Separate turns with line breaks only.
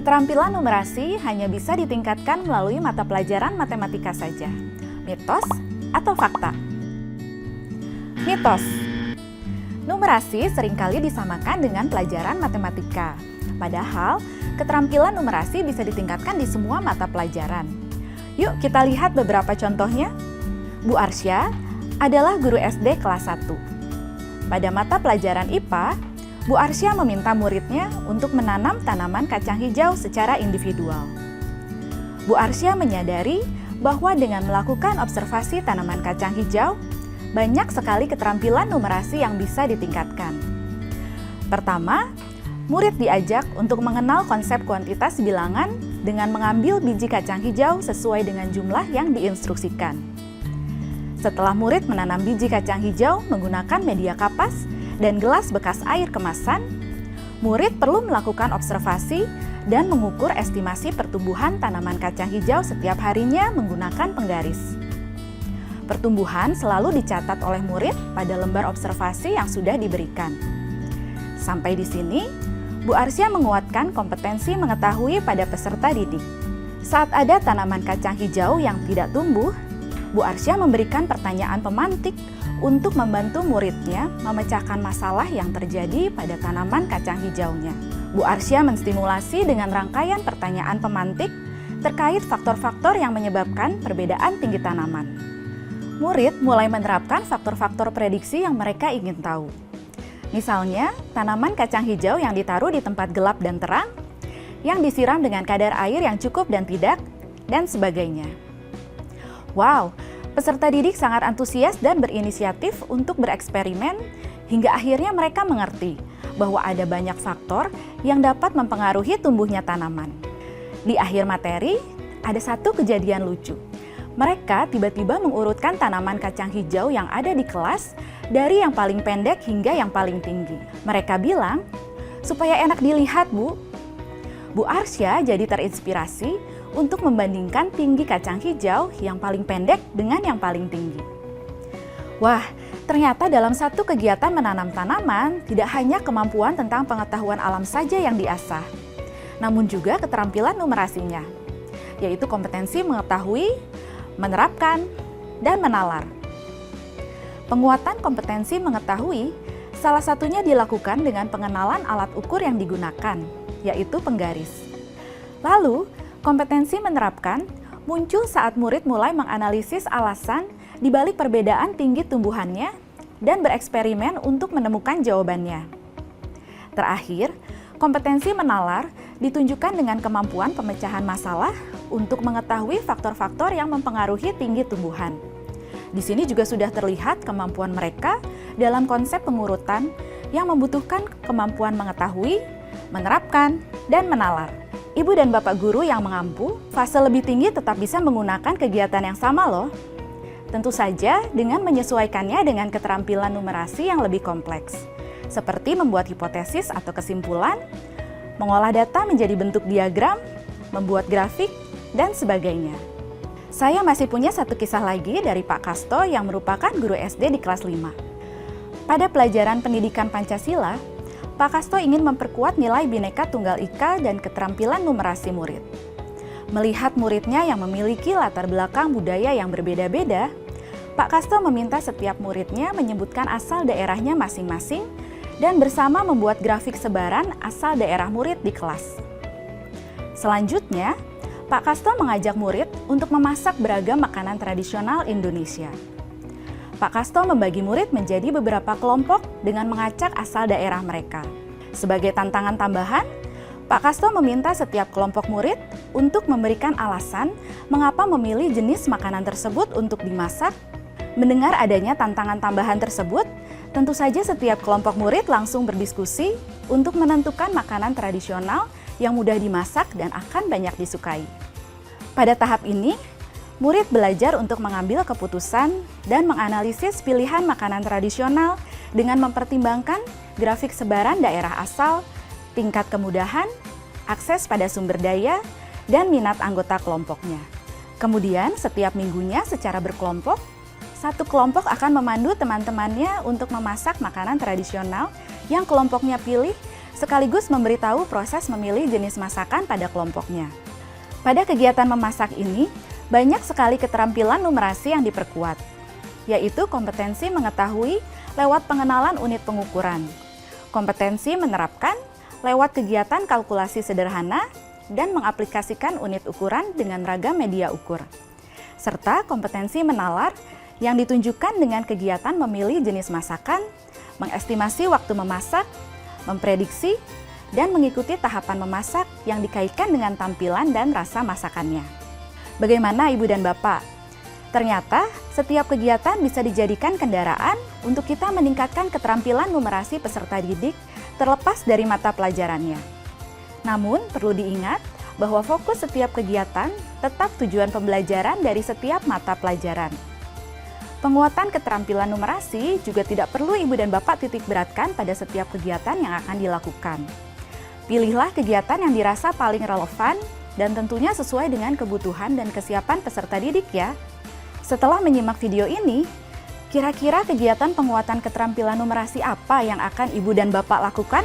Keterampilan numerasi hanya bisa ditingkatkan melalui mata pelajaran matematika saja. Mitos atau fakta? Mitos. Numerasi seringkali disamakan dengan pelajaran matematika. Padahal, keterampilan numerasi bisa ditingkatkan di semua mata pelajaran. Yuk kita lihat beberapa contohnya. Bu Arsya adalah guru SD kelas 1. Pada mata pelajaran IPA, Bu Arsya meminta muridnya untuk menanam tanaman kacang hijau secara individual. Bu Arsya menyadari bahwa dengan melakukan observasi tanaman kacang hijau, banyak sekali keterampilan numerasi yang bisa ditingkatkan. Pertama, murid diajak untuk mengenal konsep kuantitas bilangan dengan mengambil biji kacang hijau sesuai dengan jumlah yang diinstruksikan. Setelah murid menanam biji kacang hijau menggunakan media kapas dan gelas bekas air kemasan, murid perlu melakukan observasi dan mengukur estimasi pertumbuhan tanaman kacang hijau setiap harinya menggunakan penggaris. Pertumbuhan selalu dicatat oleh murid pada lembar observasi yang sudah diberikan. Sampai di sini, Bu Arsya menguatkan kompetensi mengetahui pada peserta didik. Saat ada tanaman kacang hijau yang tidak tumbuh, Bu Arsya memberikan pertanyaan pemantik untuk membantu muridnya memecahkan masalah yang terjadi pada tanaman kacang hijaunya. Bu Arsya menstimulasi dengan rangkaian pertanyaan pemantik terkait faktor-faktor yang menyebabkan perbedaan tinggi tanaman. Murid mulai menerapkan faktor-faktor prediksi yang mereka ingin tahu. Misalnya, tanaman kacang hijau yang ditaruh di tempat gelap dan terang, yang disiram dengan kadar air yang cukup dan tidak, dan sebagainya. Wow! Peserta didik sangat antusias dan berinisiatif untuk bereksperimen hingga akhirnya mereka mengerti bahwa ada banyak faktor yang dapat mempengaruhi tumbuhnya tanaman. Di akhir materi, ada satu kejadian lucu. Mereka tiba-tiba mengurutkan tanaman kacang hijau yang ada di kelas dari yang paling pendek hingga yang paling tinggi. Mereka bilang, "Supaya enak dilihat, Bu." Bu Arsya jadi terinspirasi untuk membandingkan tinggi kacang hijau yang paling pendek dengan yang paling tinggi. Wah, ternyata dalam satu kegiatan menanam tanaman, tidak hanya kemampuan tentang pengetahuan alam saja yang diasah, namun juga keterampilan numerasinya, yaitu kompetensi mengetahui, menerapkan, dan menalar. Penguatan kompetensi mengetahui salah satunya dilakukan dengan pengenalan alat ukur yang digunakan, yaitu penggaris. Lalu, kompetensi menerapkan muncul saat murid mulai menganalisis alasan di balik perbedaan tinggi tumbuhannya dan bereksperimen untuk menemukan jawabannya. Terakhir, kompetensi menalar ditunjukkan dengan kemampuan pemecahan masalah untuk mengetahui faktor-faktor yang mempengaruhi tinggi tumbuhan. Di sini juga sudah terlihat kemampuan mereka dalam konsep pengurutan yang membutuhkan kemampuan mengetahui, menerapkan, dan menalar. Ibu dan Bapak guru yang mengampu, fase lebih tinggi tetap bisa menggunakan kegiatan yang sama loh. Tentu saja dengan menyesuaikannya dengan keterampilan numerasi yang lebih kompleks, seperti membuat hipotesis atau kesimpulan, mengolah data menjadi bentuk diagram, membuat grafik, dan sebagainya. Saya masih punya satu kisah lagi dari Pak Kasto yang merupakan guru SD di kelas 5. Pada pelajaran pendidikan Pancasila, Pak Kasto ingin memperkuat nilai Bhinneka Tunggal Ika dan keterampilan numerasi murid. Melihat muridnya yang memiliki latar belakang budaya yang berbeda-beda, Pak Kasto meminta setiap muridnya menyebutkan asal daerahnya masing-masing dan bersama membuat grafik sebaran asal daerah murid di kelas. Selanjutnya, Pak Kasto mengajak murid untuk memasak beragam makanan tradisional Indonesia. Pak Kasto membagi murid menjadi beberapa kelompok dengan mengacak asal daerah mereka. Sebagai tantangan tambahan, Pak Kasto meminta setiap kelompok murid untuk memberikan alasan mengapa memilih jenis makanan tersebut untuk dimasak. Mendengar adanya tantangan tambahan tersebut, tentu saja setiap kelompok murid langsung berdiskusi untuk menentukan makanan tradisional yang mudah dimasak dan akan banyak disukai. Pada tahap ini, murid belajar untuk mengambil keputusan dan menganalisis pilihan makanan tradisional dengan mempertimbangkan grafik sebaran daerah asal, tingkat kemudahan, akses pada sumber daya, dan minat anggota kelompoknya. Kemudian, setiap minggunya secara berkelompok, satu kelompok akan memandu teman-temannya untuk memasak makanan tradisional yang kelompoknya pilih sekaligus memberitahu proses memilih jenis masakan pada kelompoknya. Pada kegiatan memasak ini, banyak sekali keterampilan numerasi yang diperkuat, yaitu kompetensi mengetahui lewat pengenalan unit pengukuran, kompetensi menerapkan lewat kegiatan kalkulasi sederhana dan mengaplikasikan unit ukuran dengan ragam media ukur, serta kompetensi menalar yang ditunjukkan dengan kegiatan memilih jenis masakan, mengestimasi waktu memasak, memprediksi, dan mengikuti tahapan memasak yang dikaitkan dengan tampilan dan rasa masakannya. Bagaimana Ibu dan Bapak? Ternyata setiap kegiatan bisa dijadikan kendaraan untuk kita meningkatkan keterampilan numerasi peserta didik terlepas dari mata pelajarannya. Namun perlu diingat bahwa fokus setiap kegiatan tetap tujuan pembelajaran dari setiap mata pelajaran. Penguatan keterampilan numerasi juga tidak perlu Ibu dan Bapak titik beratkan pada setiap kegiatan yang akan dilakukan. Pilihlah kegiatan yang dirasa paling relevan dan tentunya sesuai dengan kebutuhan dan kesiapan peserta didik ya. Setelah menyimak video ini, kira-kira kegiatan penguatan keterampilan numerasi apa yang akan Ibu dan Bapak lakukan?